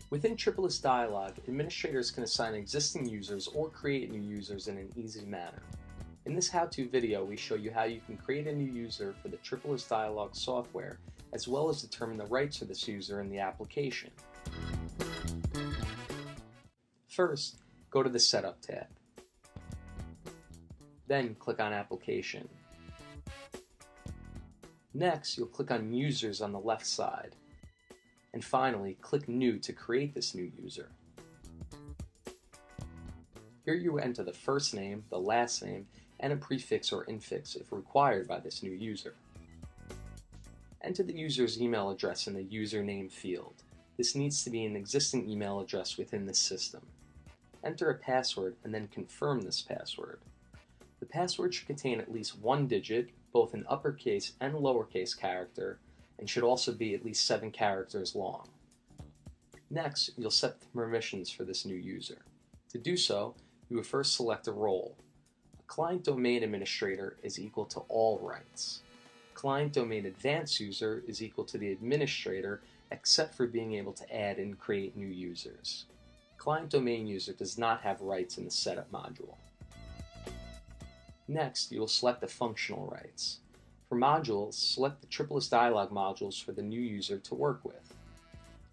Within Tripolis Dialogue, administrators can assign existing users or create new users in an easy manner. In this how-to video, we show you how you can create a new user for the Tripolis Dialogue software, as well as determine the rights for this user in the application. First, go to the Setup tab. Then click on Application. Next, you'll click on Users on the left side. And finally, click New to create this new user. Here you enter the first name, the last name, and a prefix or infix if required by this new user. Enter the user's email address in the username field. This needs to be an existing email address within the system. Enter a password and then confirm this password. The password should contain at least one digit, both in uppercase and lowercase character, and should also be at least 7 characters long. Next, you'll set the permissions for this new user. To do so, you will first select a role. A client domain administrator is equal to all rights. Client domain advanced user is equal to the administrator except for being able to add and create new users. Client domain user does not have rights in the setup module. Next, you will select the functional rights. For modules, select the Tripolis Dialogue modules for the new user to work with.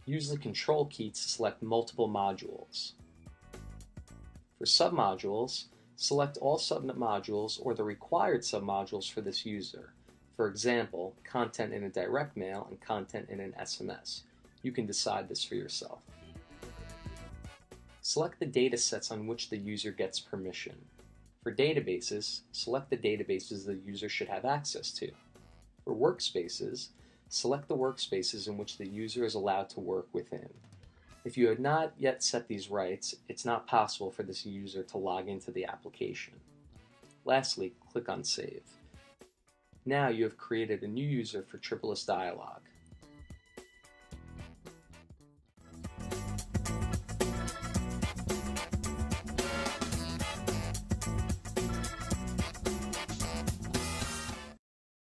Use the Control key to select multiple modules. For submodules, select all subnet modules or the required submodules for this user. For example, content in a direct mail and content in an SMS. You can decide this for yourself. Select the datasets on which the user gets permission. For databases, select the databases the user should have access to. For workspaces, select the workspaces in which the user is allowed to work within. If you have not yet set these rights, it's not possible for this user to log into the application. Lastly, click on Save. Now you have created a new user for Tripolis Dialogue.